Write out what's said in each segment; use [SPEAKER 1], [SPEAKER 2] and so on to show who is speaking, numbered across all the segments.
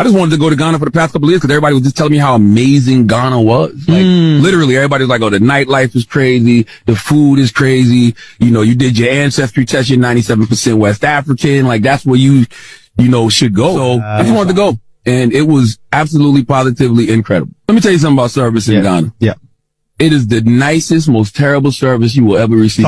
[SPEAKER 1] I just wanted to go to Ghana for the past couple of years because everybody was just telling me how amazing Ghana was. Like, literally, everybody was like, oh, the nightlife is crazy. The food is crazy. You know, you did your ancestry test, you're 97% West African. Like, that's where you should go. So I just wanted to go. And it was absolutely positively incredible. Let me tell you something about service in Ghana.
[SPEAKER 2] Yeah.
[SPEAKER 1] It is the nicest, most terrible service you will ever receive.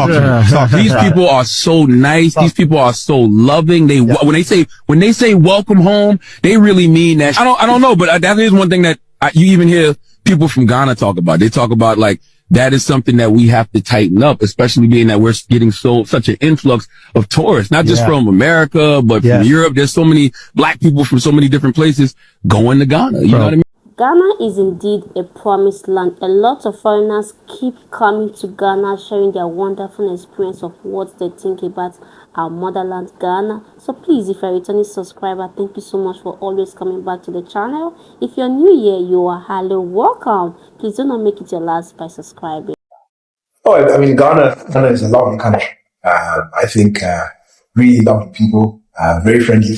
[SPEAKER 1] These people are so nice. These people are so loving. When they say welcome home, they really mean that. I don't know, but that is one thing that you even hear people from Ghana talk about. They talk about like, that is something that we have to tighten up, especially being that we're getting such an influx of tourists, not just from America, but from Europe. There's so many black people from so many different places going to Ghana. You know what I mean?
[SPEAKER 3] Ghana is indeed a promised land. A lot of foreigners keep coming to Ghana, sharing their wonderful experience of what they think about our motherland, Ghana. So please, if you're a returning subscriber, thank you so much for always coming back to the channel. If you're new here, you are highly welcome. Please do not make it your last by subscribing.
[SPEAKER 4] Oh, I mean, Ghana is a lovely country. I think really lovely people, very friendly.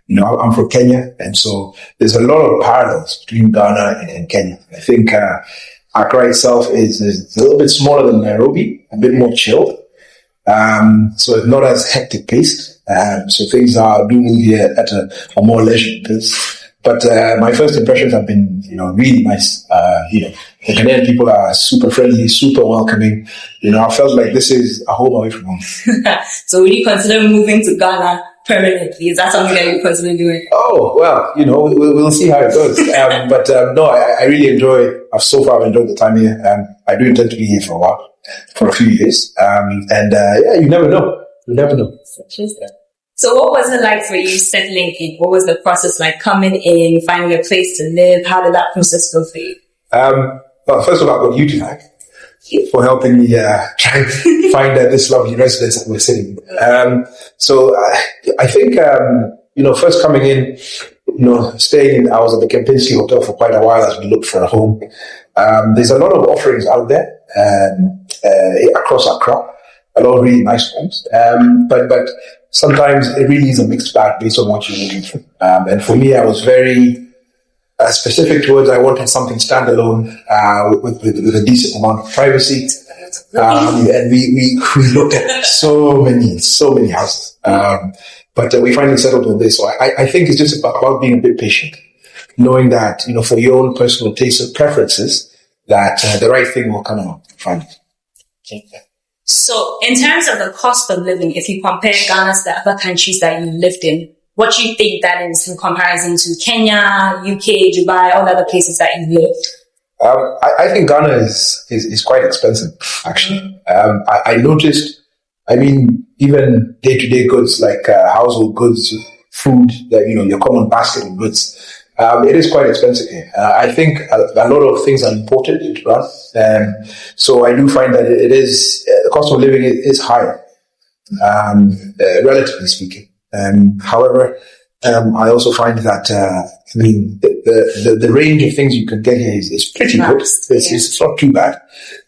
[SPEAKER 4] I'm from Kenya, and so there's a lot of parallels between Ghana and Kenya. I think Accra itself is a little bit smaller than Nairobi, a bit more chilled. So it's not as hectic paced. So things are doing here at a more leisure pace. But my first impressions have been, really nice. The Ghanaian people are super friendly, super welcoming. I felt like this is a home away from home.
[SPEAKER 5] So will you consider moving to Ghana permanently? Is that something that you consider doing?
[SPEAKER 4] Oh, well, we'll see how it goes. No, I really I've so far enjoyed the time here. I do intend to be here for a while, for a few years. You never know. You never know.
[SPEAKER 5] So what was it like for you settling in? What was the process like coming in, finding a place to live? How did that process go for you?
[SPEAKER 4] Well, first of all, I've got you to thank for helping me try and find this lovely residence that we're sitting in. So I think, first coming in, I was at the Kempinski Hotel for quite a while as we looked for a home. There's a lot of offerings out there across Accra, a lot of really nice homes. But sometimes it really is a mixed bag based on what you're looking for. And for me, I was very specific towards I wanted something standalone with a decent amount of privacy. And we looked at so many houses. But we finally settled on this. So I think it's just about being a bit patient, knowing that, for your own personal tastes and preferences, that the right thing will come along. Find it.
[SPEAKER 5] Okay. So in terms of the cost of living, if you compare Ghana to the other countries that you lived in, what do you think that is in comparison to Kenya, UK, Dubai, all the other places that you lived?
[SPEAKER 4] I think Ghana is quite expensive, actually. I noticed, even day-to-day goods like household goods, food, your common basket of goods, it is quite expensive here. I think a lot of things are imported into us. So I do find that the cost of living is higher, relatively speaking. However, I also find that, the range of things you can get here is pretty good. It's not too bad.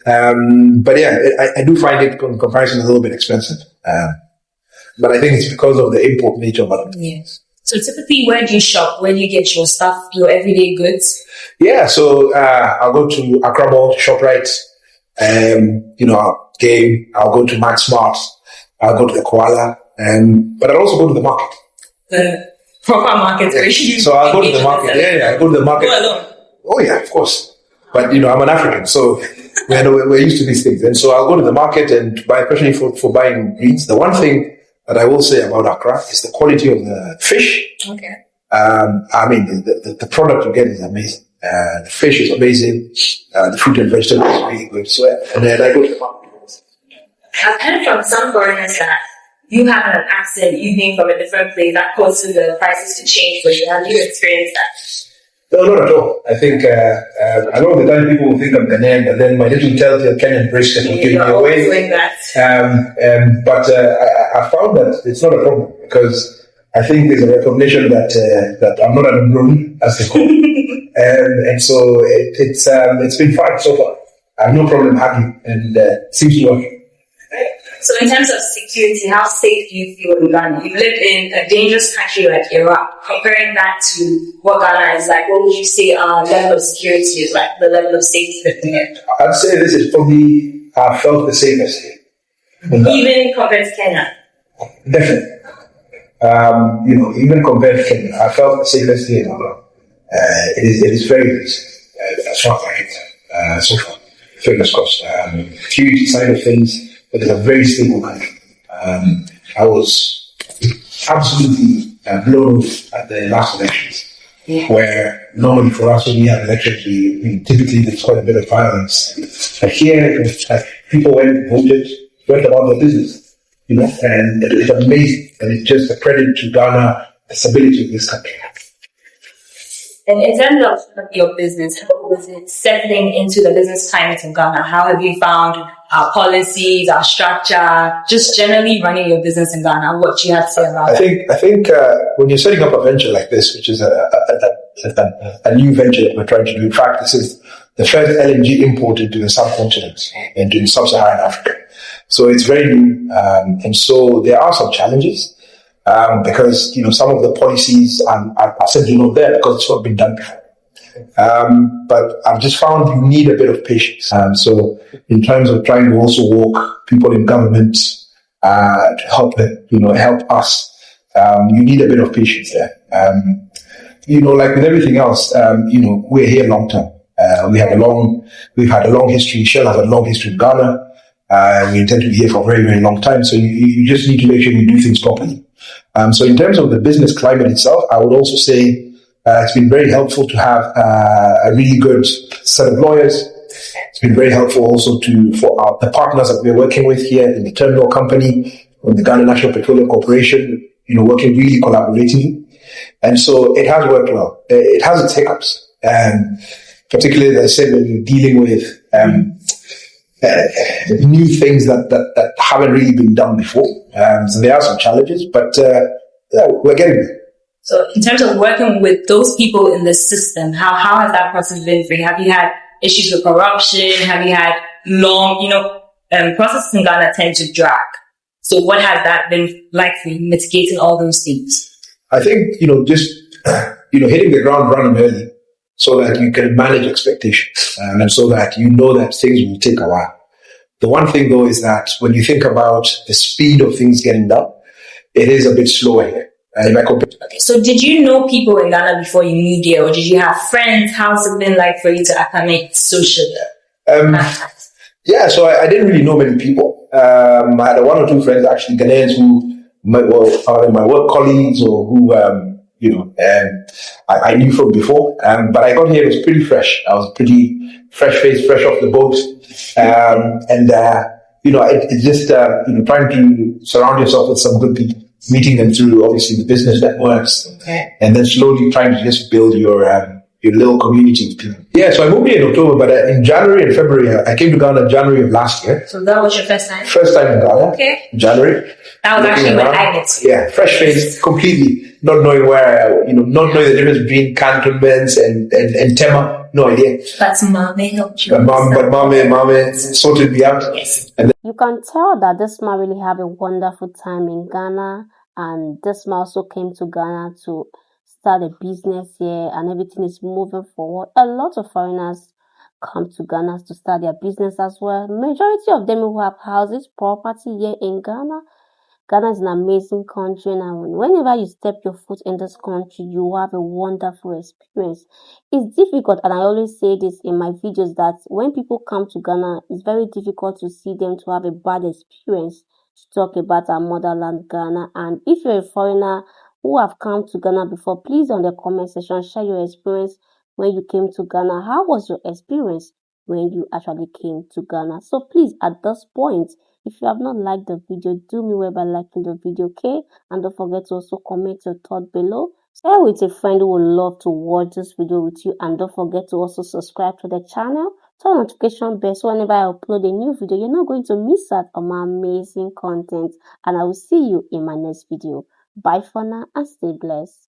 [SPEAKER 4] I do find it in comparison a little bit expensive. But I think it's because of the import nature of it.
[SPEAKER 5] Yes. So typically, where do you shop? Where do you get your stuff, your everyday goods?
[SPEAKER 4] Yeah, so I'll go to Accra Mall, ShopRite, Game. I'll go to Max Smart. I'll go to the Koala. But I'll also go to the market.
[SPEAKER 5] The proper market.
[SPEAKER 4] Yeah. So I'll go to the market. Yeah, I go to the market.
[SPEAKER 5] Go alone?
[SPEAKER 4] Oh yeah, of course. But I'm an African, so we're used to these things. And so I'll go to the market and buy, especially for buying greens. The one thing that I will say about Accra is the quality of the fish.
[SPEAKER 5] Okay.
[SPEAKER 4] The product you get is amazing. The fish is amazing. The fruit and vegetables is really good. So, and then I go to the market.
[SPEAKER 5] I've heard from some foreigners that you have an accent, you being from a different place, that causes the prices to change for you. Have you experienced that?
[SPEAKER 4] No, not at all. I think a lot of the time people will think I'm Ghanaian, but then my little telltale Kenyan brisket will give me away.
[SPEAKER 5] Doing that.
[SPEAKER 4] But I found that it's not a problem because I think there's a recognition that I'm not an unknown, as they call it. And so it's been fine so far. I have no problem happy and seems to work.
[SPEAKER 5] So in terms of security, how safe do you feel in Ghana? You lived in a dangerous country like Iraq. Comparing that to what Ghana is like, what would you say our level of security is like, the level of safety living here?
[SPEAKER 4] I'd say this is probably, I felt the safest here.
[SPEAKER 5] Even compared to Kenya?
[SPEAKER 4] Definitely. Even compared to Kenya, I felt the safest here. It is very, very safe. As far as I can tell, so far. Fingers crossed. Security side of things, but it's a very stable country. I was absolutely blown off at the last elections, where normally for us when we have elections, we typically there's quite a bit of violence. But here, it was like people went, voted, went about their business, and it's amazing. And it's just a credit to Ghana, the stability of this country.
[SPEAKER 5] And in terms of your business, how was it settling into the business climate in Ghana? How have you found our policies, our structure, just generally running your business in Ghana? What do you have to say about that?
[SPEAKER 4] I think when you're setting up a venture like this, which is a new venture that we're trying to do, in fact, this is the first LNG imported to the subcontinent and to sub-Saharan Africa. So it's very new, and so there are some challenges. Because some of the policies are simply not there because it's not been done before. But I've just found you need a bit of patience. So in terms of trying to also walk people in government to help them, help us, you need a bit of patience there. Like with everything else, we're here long term. We've had a long history. Shell has a long history in Ghana. We intend to be here for a very, very long time. So you just need to make sure you do things properly. So in terms of the business climate itself, I would also say it's been very helpful to have a really good set of lawyers. It's been very helpful also for the partners that we're working with here in the terminal company, in the Ghana National Petroleum Corporation, working really collaboratively. And so it has worked well. It has its hiccups, particularly, as I said, when you're dealing with new things that haven't really been done before. So there are some challenges, but we're getting there.
[SPEAKER 5] So in terms of working with those people in the system, how has that process been for you? Have you had issues with corruption? Have you had long, processes in Ghana tend to drag. So what has that been like for you, mitigating all those things?
[SPEAKER 4] I think, just, hitting the ground running early, so that you can manage expectations, and so that that things will take a while. The one thing though is that when you think about the speed of things getting done, it is a bit slower here.
[SPEAKER 5] So did you know people in Ghana before you moved here, or did you have friends? How's it been like for you to acclimate socially?
[SPEAKER 4] So I didn't really know many people. I had one or two friends, actually, Ghanaians who are my work colleagues or who I knew from before, but I got here, it was pretty fresh. I was pretty fresh-faced, fresh off the boat. It's just, trying to surround yourself with some good people, meeting them through, obviously, the business networks, and then slowly trying to just build your little community of people. Yeah, so I moved here in October, but in January and February, I came to Ghana in January of last year.
[SPEAKER 5] So that was your first time?
[SPEAKER 4] First time in Ghana.
[SPEAKER 5] Okay.
[SPEAKER 4] January.
[SPEAKER 5] That was actually when I met you.
[SPEAKER 4] Yeah, fresh-faced, completely, not knowing where, not knowing the difference between cantonments and Tema. No idea.
[SPEAKER 5] But Mame helped you.
[SPEAKER 4] But Mame sorted me out.
[SPEAKER 5] Yes.
[SPEAKER 3] You can tell that this man really have a wonderful time in Ghana, and this man also came to Ghana to start a business here, and everything is moving forward. A lot of foreigners come to Ghana to start their business as well. Majority of them who have houses, property here in Ghana. Ghana is an amazing country, and whenever you step your foot in this country, you have a wonderful experience. It's difficult, and I always say this in my videos, that when people come to Ghana, it's very difficult to see them to have a bad experience to talk about our motherland, Ghana. And if you're a foreigner who have come to Ghana before, please on the comment section share your experience when you came to Ghana. How was your experience when you actually came to Ghana? So please, at this point, if you have not liked the video, do me well by liking the video, okay? And don't forget to also comment your thought below. Share with a friend who would love to watch this video with you, and don't forget to also subscribe to the channel. Turn on notification bell so whenever I upload a new video, you're not going to miss out on my amazing content. And I will see you in my next video. Bye for now and stay blessed.